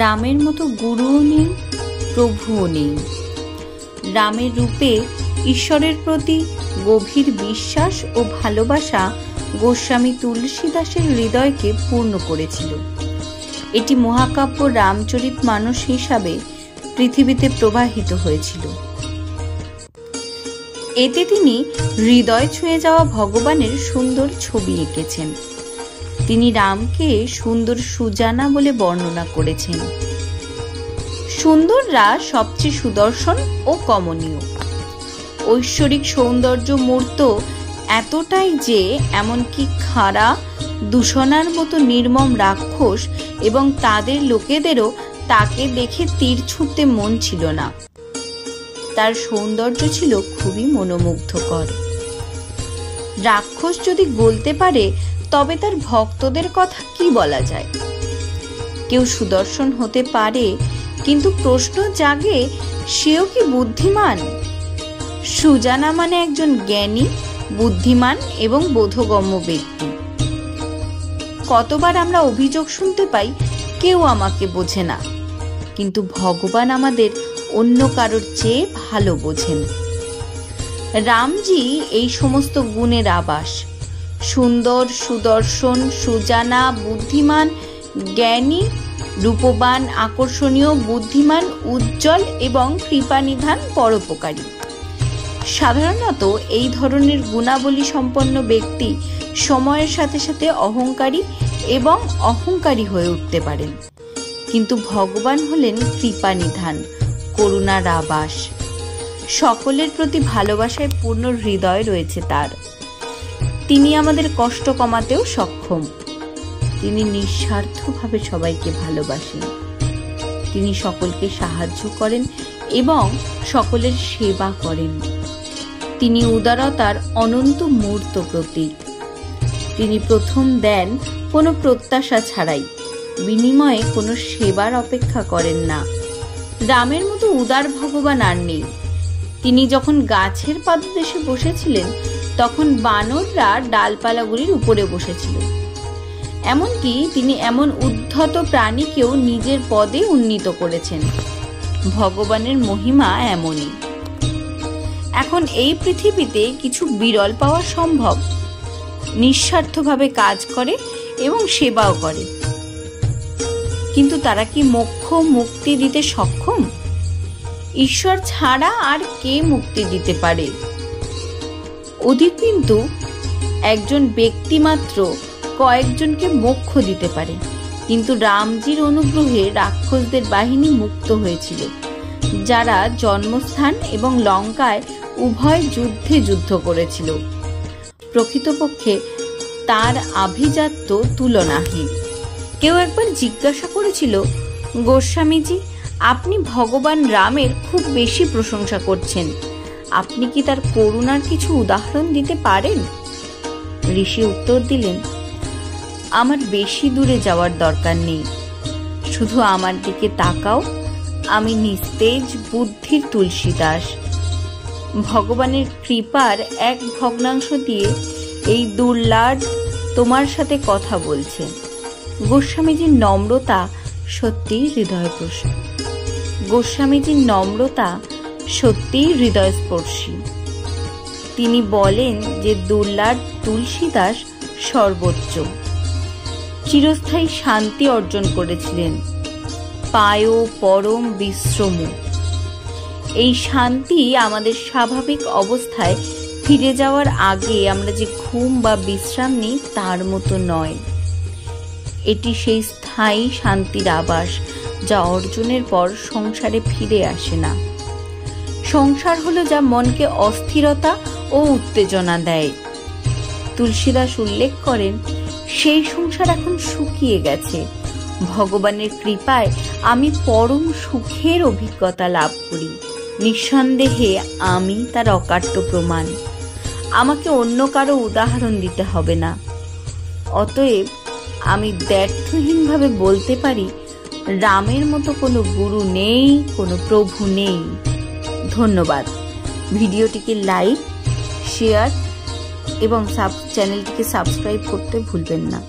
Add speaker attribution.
Speaker 1: রামের মতো গুরুও নেই, প্রভুও নেই। রামের রূপে ঈশ্বরের প্রতি গভীর বিশ্বাস ও ভালোবাসা গোস্বামী তুলসীদাসের হৃদয়কে পূর্ণ করেছিল। এটি মহাকাব্য রামচরিতমানস হিসাবে পৃথিবীতে প্রবাহিত হয়েছিল। এতে তিনি হৃদয় ছুঁয়ে যাওয়া ভগবানের সুন্দর ছবি এঁকেছেন। তিনি রামকে সুন্দর সুজানা বলে বর্ণনা করেছেন। সুন্দররা সবচেয়ে সুদর্শন ও কমনীয়। ঐশ্বরিক সৌন্দর্য মূর্ত এতটাই যে এমনকি খাড়া দূষণার মতো নির্মম রাক্ষস এবং তাদের লোকেদেরও তাকে দেখে তীর ছুঁড়তে মন ছিল না। তার সৌন্দর্য ছিল খুবই মনোমুগ্ধকর। রাক্ষস যদি বলতে পারে তবে তার ভক্তদের কথা কি বলা যায়? কেউ সুদর্শন হতে পারে, কিন্তু প্রশ্ন জাগে সেও কি বুদ্ধিমান? সুজানা মানে একজন জ্ঞানী, বুদ্ধিমান এবং বোধগম্য ব্যক্তি। কতবার আমরা অভিযোগ শুনতে পাই, কেউ আমাকে বোঝে না, কিন্তু ভগবান আমাদের অন্য কারোর চেয়ে ভালো বোঝেন। রামজি এই সমস্ত গুণের আবাস। সুন্দর, সুদর্শন, সুজানা, বুদ্ধিমান, জ্ঞানী, রূপবান, আকর্ষণীয়, বুদ্ধিমান, উজ্জ্বল এবং কৃপানিধান, পরোপকারী। সাধারণত এই ধরনের গুণাবলী সম্পন্ন ব্যক্তি সময়ের সাথে সাথে অহংকারী এবং অহংকারী হয়ে উঠতে পারেন, কিন্তু ভগবান হলেন কৃপানিধান, করুণার আবাস। সকলের প্রতি ভালোবাসায় পূর্ণ হৃদয় রয়েছে তার। তিনি আমাদের কষ্ট কমাতেও সক্ষম। তিনি নিঃস্বার্থভাবে সবাইকে ভালোবাসেন। তিনি সকলকে সাহায্য করেন এবং সকলের সেবা করেন। তিনি উদারতার অনন্ত মূর্ত প্রতীক। তিনি প্রথম দেন কোনো প্রত্যাশা ছাড়াই, বিনিময়ে কোনো সেবার অপেক্ষা করেন না। রামের মতো উদার ভগবান আর নেই। তিনি যখন গাছের পাদদেশে বসেছিলেন তখন বানররা ডালপালাগুলির উপরে বসেছিল। এমনকি তিনি এমন উদ্ধত প্রাণীকেও নিজের পদে উন্নীত করেছেন। ভগবানের মহিমা এমনই। এখন এই পৃথিবীতে কিছু বিরল পাওয়া সম্ভব। নিঃস্বার্থভাবে কাজ করে এবং সেবাও করে, কিন্তু তারা কি মোক্ষ মুক্তি দিতে সক্ষম? ঈশ্বর ছাড়া আর কে মুক্তি দিতে পারে? অধিক কিন্তু একজন ব্যক্তি মাত্র কয়েকজনকে মোক্ষ দিতে পারে, কিন্তু রামজির অনুগ্রহে রাক্ষসদের বাহিনী মুক্ত হয়েছিল, যারা জন্মস্থান এবং লঙ্কায় উভয় যুদ্ধে যুদ্ধ করেছিল। প্রকৃতপক্ষে তার আভিজাত্য তুলনাহীন। কেউ একবার জিজ্ঞাসা করেছিল, গোস্বামীজি, আপনি ভগবান রামের খুব বেশি প্রশংসা করছেন, আপনি কি তার করুণার কিছু উদাহরণ দিতে পারেন? ঋষি উত্তর দিলেন, আমার বেশি দূরে যাওয়ার দরকার নেই, শুধু আমার দিকে তাকাও। আমি নিস্তেজ বুদ্ধির তুলসীদাস। ভগবানের কৃপার এক ভগ্নাংশ দিয়ে এই দুর্লাড তোমার সাথে কথা বলছে। গোস্বামীজির নম্রতা সত্যিই হৃদয়স্পর্শী। গোস্বামীজির নম্রতা সত্যিই হৃদয়স্পর্শী। তিনি বলেন যে দুর্লাড তুলসীদাস সর্বোচ্চ, চিরস্থায়ী শান্তি অর্জন করেছিলেন, পায় পরম বিশ্রম। এই শান্তি আমাদের স্বাভাবিক অবস্থায় ফিরে যাওয়ার আগে আমরা যে ঘুম বা বিশ্রাম নিই তার মতো নয়। এটি সেই স্থায়ী শান্তির আবাস যা অর্জনের পর সংসারে ফিরে আসে না। সংসার হলো যা মনকে অস্থিরতা ও উত্তেজনা দেয়। তুলসীদাস উল্লেখ করেন, সেই সংসার এখন শুকিয়ে গেছে। ভগবানের কৃপায় আমি পরম সুখের অভিজ্ঞতা লাভ করি। নিঃসন্দেহে আমি তার অকাট্য প্রমাণ। আমাকে অন্য কারো উদাহরণ দিতে হবে না। অতএব আমি দ্ব্যর্থহীনভাবে বলতে পারি, রামের মতো কোনো গুরু নেই, কোনো প্রভু নেই। ধন্যবাদ। ভিডিওটিকে লাইক, শেয়ার এবং চ্যানেলটিকে সাবস্ক্রাইব করতে ভুলবেন না।